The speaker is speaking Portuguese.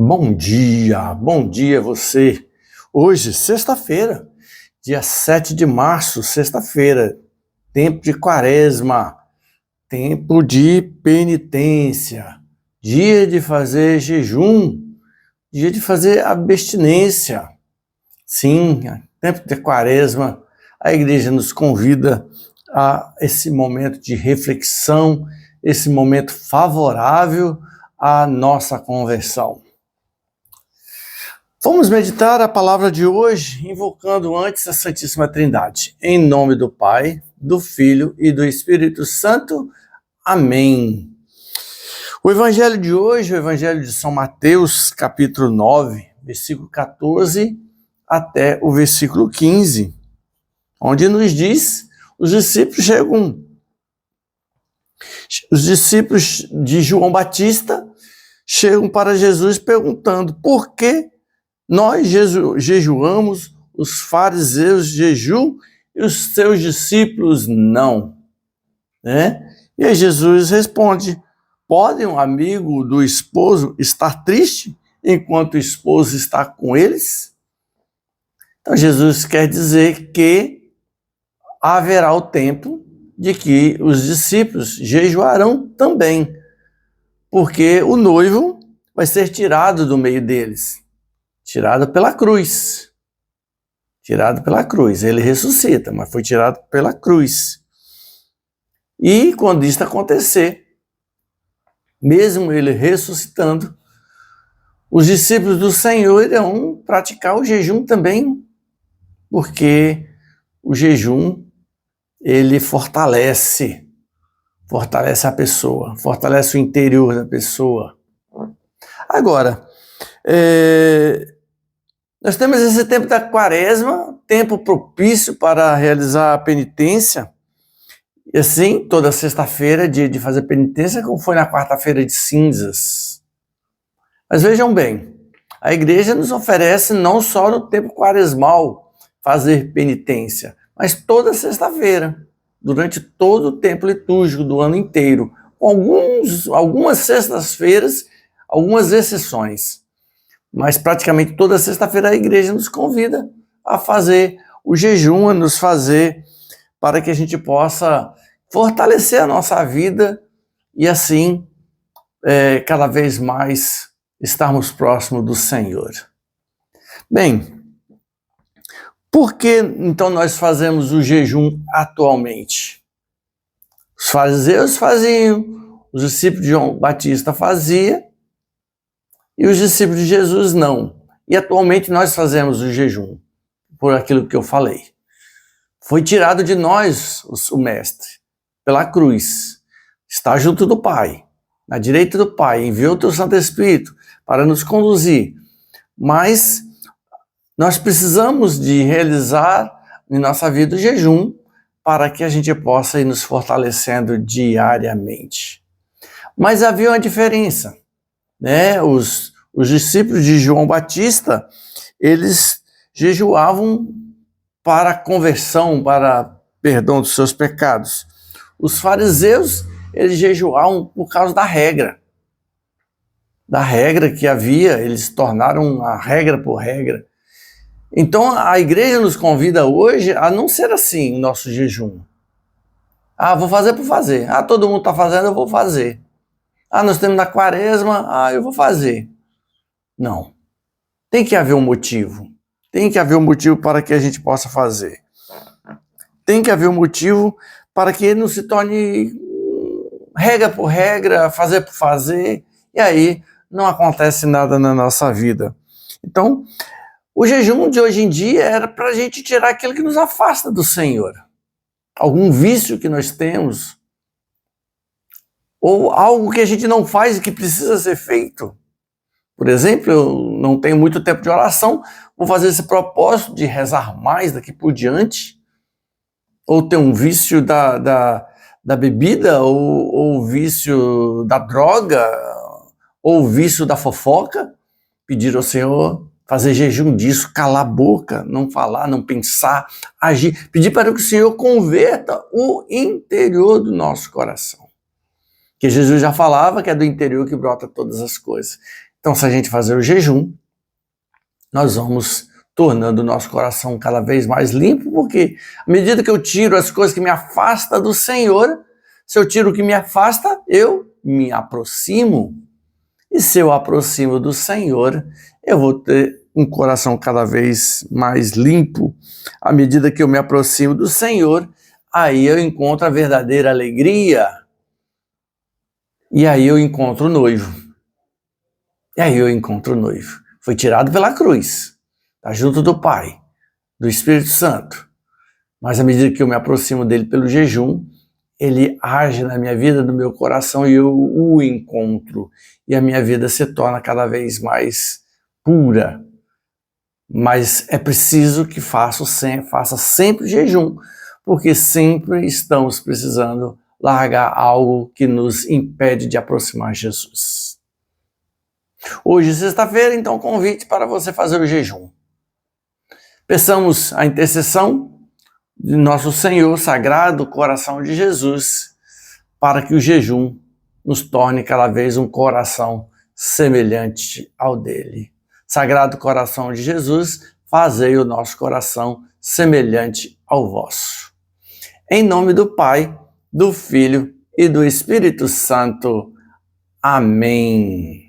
Bom dia você. Hoje, sexta-feira, dia 7 de março, sexta-feira, tempo de quaresma, tempo de penitência, dia de fazer jejum, dia de fazer abstinência. Sim, tempo de quaresma, a igreja nos convida a esse momento de reflexão, esse momento favorável à nossa conversão. Vamos meditar a palavra de hoje, invocando antes a Santíssima Trindade. Em nome do Pai, do Filho e do Espírito Santo. Amém. O evangelho de hoje, o evangelho de São Mateus, capítulo 9, versículo 14 até o versículo 15, onde nos diz, os discípulos de João Batista chegam para Jesus perguntando por que nós jejuamos, os fariseus jejuam e os seus discípulos não. E aí Jesus responde: pode um amigo do esposo estar triste enquanto o esposo está com eles? Então Jesus quer dizer que haverá o tempo de que os discípulos jejuarão também, porque o noivo vai ser tirado do meio deles. Tirado pela cruz. Tirado pela cruz. Ele ressuscita, mas foi tirado pela cruz. E quando isso acontecer, mesmo ele ressuscitando, os discípulos do Senhor irão praticar o jejum também, porque o jejum, ele fortalece a pessoa, fortalece o interior da pessoa. Agora, nós temos esse tempo da quaresma, tempo propício para realizar a penitência, e assim, toda sexta-feira, dia de fazer penitência, como foi na quarta-feira de cinzas. Mas vejam bem, a igreja nos oferece não só no tempo quaresmal fazer penitência, mas toda sexta-feira, durante todo o tempo litúrgico do ano inteiro, com algumas sextas-feiras, algumas exceções. Mas praticamente toda sexta-feira a igreja nos convida a fazer o jejum, a nos fazer para que a gente possa fortalecer a nossa vida e assim cada vez mais estarmos próximos do Senhor. Bem, por que então nós fazemos o jejum atualmente? Os fariseus faziam, os discípulos de João Batista faziam, e os discípulos de Jesus não. E atualmente nós fazemos o jejum, por aquilo que eu falei. Foi tirado de nós o Mestre, pela cruz. Está junto do Pai, na direita do Pai. Enviou o teu Santo Espírito para nos conduzir. Mas nós precisamos de realizar em nossa vida o jejum para que a gente possa ir nos fortalecendo diariamente. Mas havia uma diferença. Os discípulos de João Batista, eles jejuavam para conversão, para perdão dos seus pecados. Os fariseus, eles jejuavam por causa da regra que havia, eles tornaram a regra por regra. Então a igreja nos convida hoje a não ser assim o nosso jejum. Vou fazer por fazer. Todo mundo está fazendo, eu vou fazer. Nós temos na quaresma, eu vou fazer. Não. Tem que haver um motivo. Tem que haver um motivo para que a gente possa fazer. Tem que haver um motivo para que ele não se torne regra por regra, fazer por fazer, e aí não acontece nada na nossa vida. Então, o jejum de hoje em dia era para a gente tirar aquilo que nos afasta do Senhor. Algum vício que nós temos, ou algo que a gente não faz e que precisa ser feito. Por exemplo, eu não tenho muito tempo de oração, vou fazer esse propósito de rezar mais daqui por diante, ou ter um vício da bebida, ou vício da droga, ou vício da fofoca, pedir ao Senhor, fazer jejum disso, calar a boca, não falar, não pensar, agir, pedir para que o Senhor converta o interior do nosso coração. Que Jesus já falava que é do interior que brota todas as coisas. Então, se a gente fazer o jejum, nós vamos tornando o nosso coração cada vez mais limpo, porque à medida que eu tiro as coisas que me afastam do Senhor, se eu tiro o que me afasta, eu me aproximo. E se eu aproximo do Senhor, eu vou ter um coração cada vez mais limpo. À medida que eu me aproximo do Senhor, aí eu encontro a verdadeira alegria. E aí eu encontro o noivo. E aí eu encontro o noivo. Foi tirado pela cruz, está junto do Pai, do Espírito Santo. Mas à medida que eu me aproximo dele pelo jejum, ele age na minha vida, no meu coração, e eu o encontro. E a minha vida se torna cada vez mais pura. Mas é preciso que faça sempre jejum, porque sempre estamos precisando largar algo que nos impede de aproximar Jesus. Hoje, sexta-feira, então, convite para você fazer o jejum. Peçamos a intercessão de nosso Senhor Sagrado Coração de Jesus, para que o jejum nos torne cada vez um coração semelhante ao dele. Sagrado Coração de Jesus, fazei o nosso coração semelhante ao vosso. Em nome do Pai, do Filho e do Espírito Santo. Amém.